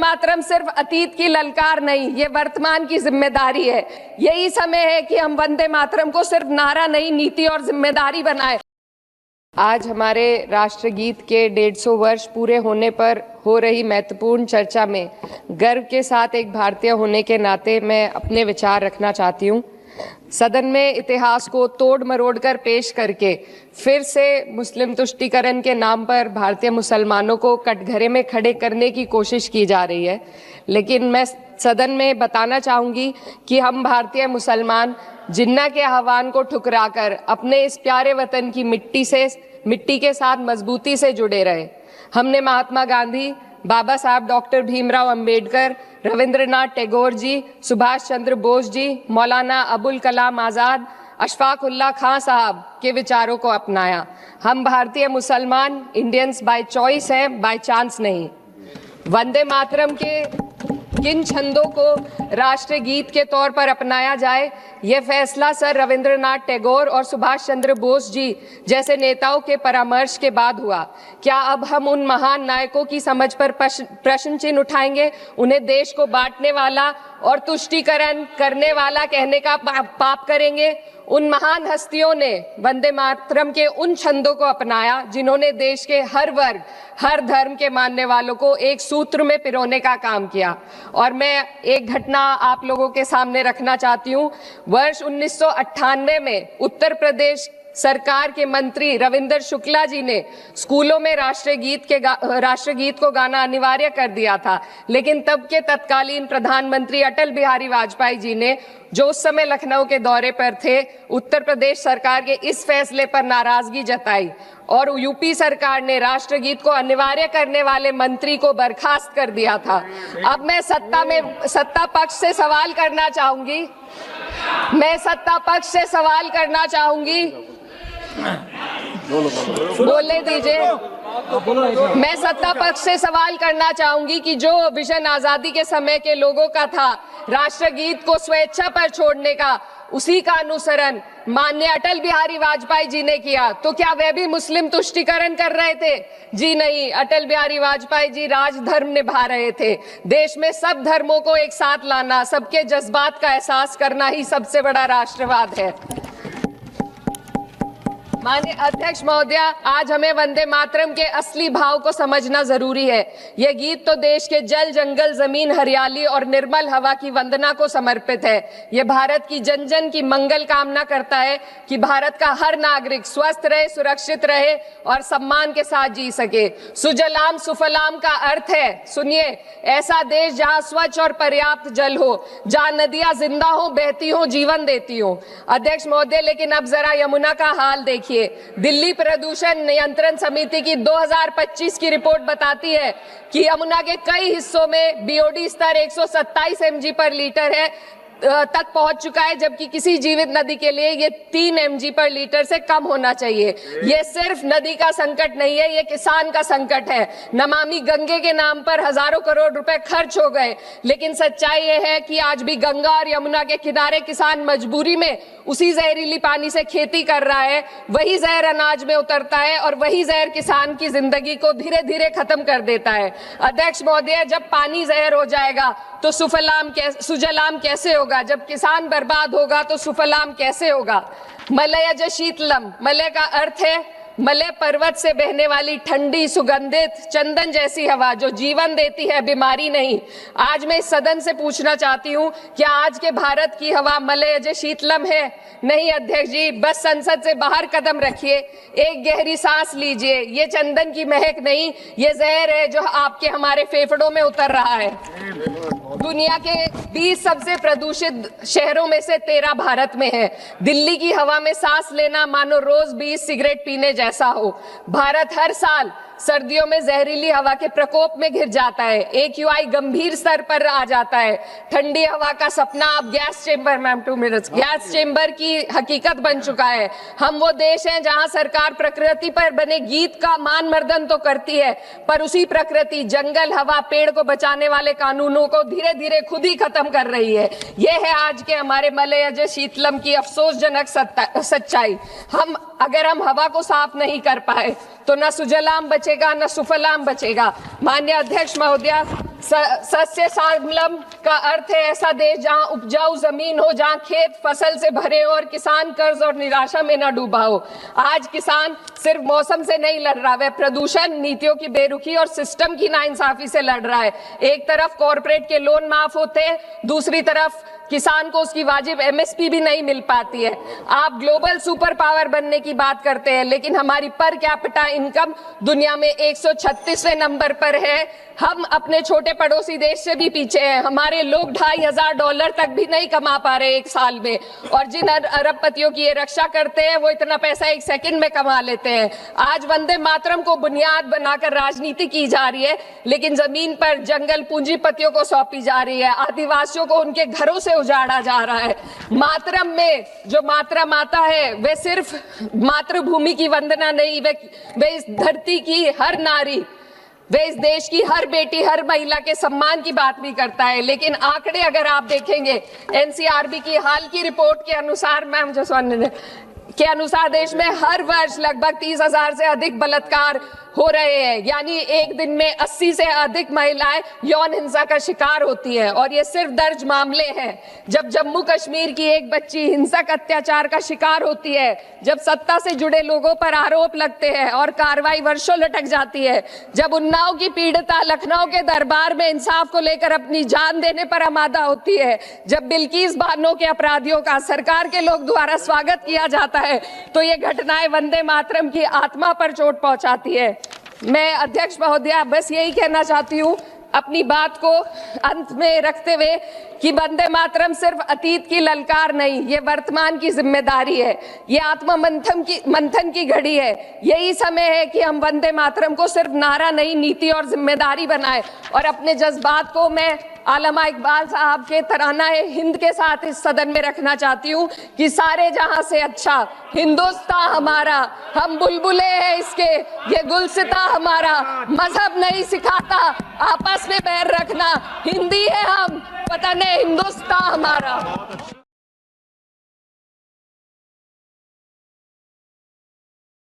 मातरम सिर्फ अतीत की ललकार नहीं, ये वर्तमान की जिम्मेदारी है। यही समय है कि हम वंदे मातरम को सिर्फ नारा नहीं, नीति और जिम्मेदारी बनाए। आज हमारे राष्ट्रगीत के 150 वर्ष पूरे होने पर हो रही महत्वपूर्ण चर्चा में गर्व के साथ एक भारतीय होने के नाते मैं अपने विचार रखना चाहती हूँ। सदन में इतिहास को तोड़ मरोड़ कर पेश करके फिर से मुस्लिम तुष्टीकरण के नाम पर भारतीय मुसलमानों को कटघरे में खड़े करने की कोशिश की जा रही है। लेकिन मैं सदन में बताना चाहूँगी कि हम भारतीय मुसलमान जिन्ना के आह्वान को ठुकराकर अपने इस प्यारे वतन की मिट्टी के साथ मजबूती से जुड़े रहे। हमने महात्मा गांधी, बाबा साहब डॉक्टर भीमराव अंबेडकर, रविंद्रनाथ टैगोर जी, सुभाष चंद्र बोस जी, मौलाना अबुल कलाम आज़ाद, अशफाक उल्लाह खां साहब के विचारों को अपनाया। हम भारतीय मुसलमान इंडियंस बाय चॉइस हैं, बाय चांस नहीं। वंदे मातरम के किन छंदों को राष्ट्रगीत के तौर पर अपनाया जाए, यह फैसला सर रविंद्रनाथ टैगोर और सुभाष चंद्र बोस जी जैसे नेताओं के परामर्श के बाद हुआ। क्या अब हम उन महान नायकों की समझ पर प्रश्न चिन्ह उठाएंगे? उन्हें देश को बांटने वाला और तुष्टीकरण करने वाला कहने का पाप करेंगे? उन महान हस्तियों ने वंदे मातरम के उन छंदों को अपनाया जिन्होंने देश के हर वर्ग, हर धर्म के मानने वालों को एक सूत्र में पिरोने का काम किया। और मैं एक घटना आप लोगों के सामने रखना चाहती हूँ। वर्ष 1998 में उत्तर प्रदेश सरकार के मंत्री रविंदर शुक्ला जी ने स्कूलों में राष्ट्रगीत को गाना अनिवार्य कर दिया था। लेकिन तब के तत्कालीन प्रधानमंत्री अटल बिहारी वाजपेयी जी ने, जो उस समय लखनऊ के दौरे पर थे, उत्तर प्रदेश सरकार के इस फैसले पर नाराजगी जताई और यूपी सरकार ने राष्ट्रगीत को अनिवार्य करने वाले मंत्री को बर्खास्त कर दिया था। अब मैं सत्ता पक्ष से सवाल करना चाहूंगी। बोलने दीजिए। मैं सत्ता पक्ष से सवाल करना चाहूंगी कि जो विजन आजादी के समय के लोगों का था राष्ट्रगीत को स्वेच्छा पर छोड़ने का, उसी का अनुसरण माननीय अटल बिहारी वाजपेयी जी ने किया, तो क्या वह भी मुस्लिम तुष्टीकरण कर रहे थे? जी नहीं, अटल बिहारी वाजपेयी जी राजधर्म निभा रहे थे। देश में सब धर्मों को एक साथ लाना, सबके जज्बात का एहसास करना ही सबसे बड़ा राष्ट्रवाद है। माननीय अध्यक्ष महोदय, आज हमें वंदे मातरम के असली भाव को समझना जरूरी है। यह गीत तो देश के जल, जंगल, जमीन, हरियाली और निर्मल हवा की वंदना को समर्पित है। यह भारत की जन जन की मंगल कामना करता है कि भारत का हर नागरिक स्वस्थ रहे, सुरक्षित रहे और सम्मान के साथ जी सके। सुजलाम सुफलाम का अर्थ है, सुनिए, ऐसा देश जहां स्वच्छ और पर्याप्त जल हो, जहां नदियां जिंदा हो, बहती हो, जीवन देती हो। अध्यक्ष महोदय, लेकिन अब जरा यमुना का हाल देखिए। दिल्ली प्रदूषण नियंत्रण समिति की 2025 की रिपोर्ट बताती है कि यमुना के कई हिस्सों में बीओडी स्तर 127 mg पर लीटर है तक पहुंच चुका है, जबकि किसी जीवित नदी के लिए ये 3 mg पर लीटर से कम होना चाहिए। ये सिर्फ नदी का संकट नहीं है, ये किसान का संकट है। नमामि गंगे के नाम पर हजारों करोड़ रुपए खर्च हो गए, लेकिन सच्चाई ये है कि आज भी गंगा और यमुना के किनारे किसान मजबूरी में उसी जहरीली पानी से खेती कर रहा है। वही जहर अनाज में उतरता है और वही जहर किसान की जिंदगी को धीरे धीरे खत्म कर देता है। अध्यक्ष महोदय, जब पानी जहर हो जाएगा तो सुजलाम कैसे होगा? जब किसान बर्बाद होगा तो सुफलाम कैसे होगा? मलयज शीतलम, मलय का अर्थ है मलय पर्वत से बहने वाली ठंडी, सुगंधित, चंदन जैसी हवा जो जीवन देती है, बीमारी नहीं। आज मैं इस सदन से पूछना चाहती हूँ, क्या आज के भारत की हवा मलयज शीतलम है? नहीं अध्यक्ष जी, बस संसद से बाहर कदम रखिए, एक गहरी सांस लीजिए। ये चंदन की महक नहीं, ये जहर है जो आपके हमारे फेफड़ों में उतर रहा है। दुनिया के 20 सबसे प्रदूषित शहरों में से 13 भारत में है। दिल्ली की हवा में सांस लेना मानो रोज 20 सिगरेट पीने जैसा हो। भारत हर साल सर्दियों में जहरीली हवा के प्रकोप में घिर जाता है। AQI गंभीर स्तर पर आ जाता है। ठंडी हवा का सपना अब gas chamber, ma'am 2 minutes, gas chamber की हकीकत बन चुका है। हम वो देश हैं जहां सरकार प्रकृति पर बने गीत का मान मर्दन तो करती है, पर उसी प्रकृति, जंगल, हवा, पेड़ को बचाने वाले कानूनों को धीरे धीरे खुद ही खत्म कर रही है। ये है आज के हमारे मलयज शीतलम की अफसोसजनक सच्चाई। अगर हम हवा को साफ नहीं कर पाए तो न सुजलाम बचेगा, न सुफलाम बचेगा। माननीय अध्यक्ष महोदय, सस्य श्यामलम का अर्थ है ऐसा देश जहां उपजाऊ जमीन हो, जहां खेत फसल से भरे हो और किसान कर्ज और निराशा में न डूबा हो। आज किसान सिर्फ मौसम से नहीं लड़ रहा, वह प्रदूषण, नीतियों की बेरुखी और सिस्टम की नाइंसाफी से लड़ रहा है। एक तरफ कॉर्पोरेट के लोन माफ होते हैं, दूसरी तरफ किसान को उसकी वाजिब एमएसपी भी नहीं मिल पाती है। आप ग्लोबल सुपर पावर बनने की बात करते हैं, लेकिन हमारी पर कैपिटा इनकम दुनिया में 136वें नंबर पर है। हम अपने छोटे पड़ोसी देश से भी पीछे हैं। हमारे लोग $2,500 तक भी नहीं कमा पा रहे एक साल में, और जिन अरबपतियों की ये रक्षा करते हैं वो इतना पैसा एक सेकंड में कमा लेते हैं। आज वंदे मातरम को बुनियाद बनाकर राजनीति की जा रही है, लेकिन जमीन पर जंगल पूंजीपतियों को सौंपी जा रही है। आदिवासियों को उनके घरों से उजाड़ा जा रहा है। मातरम में जो मात्रा माता है वह सिर्फ मातृभूमि की वंदना नहीं, वे इस धरती की हर नारी, वे इस देश की हर बेटी, हर महिला के सम्मान की बात भी करता है। लेकिन आंकड़े अगर आप देखेंगे, एनसीआरबी की हाल की रिपोर्ट के अनुसार, मैम जसवंत के अनुसार देश में हर वर्ष लगभग 30,000 से अधिक बलात्कार हो रहे हैं। यानी एक दिन में 80 से अधिक महिलाएं यौन हिंसा का शिकार होती हैं, और ये सिर्फ दर्ज मामले हैं। जब जम्मू कश्मीर की एक बच्ची हिंसक अत्याचार का शिकार होती है, जब सत्ता से जुड़े लोगों पर आरोप लगते हैं और कार्रवाई वर्षों लटक जाती है, जब उन्नाव की पीड़िता लखनऊ के दरबार में इंसाफ को लेकर अपनी जान देने पर आमादा होती है, जब बिल्किस बानो के अपराधियों का सरकार के लोग द्वारा स्वागत किया जाता है, तो ये घटनाएं वंदे मातरम की आत्मा पर चोट पहुंचाती है। मैं अध्यक्ष महोदया बस यही कहना चाहती हूँ अपनी बात को अंत में रखते हुए कि वंदे मातरम सिर्फ अतीत की ललकार नहीं, ये वर्तमान की जिम्मेदारी है। ये आत्मा मंथन की घड़ी है। यही समय है कि हम वंदे मातरम को सिर्फ नारा नहीं, नीति और जिम्मेदारी बनाएं। और अपने जज्बात को मैं आलमा इकबाल साहब के तराना हिंद के साथ इस सदन में रखना चाहती हूँ कि सारे जहां से अच्छा हिंदुस्तान हमारा, हम बुलबुले हैं इसके, ये गुलसिता हमारा, मजहब नहीं सिखाता आपस में बैर रखना, हिंदी है हम, वतन है हिंदुस्तान हमारा।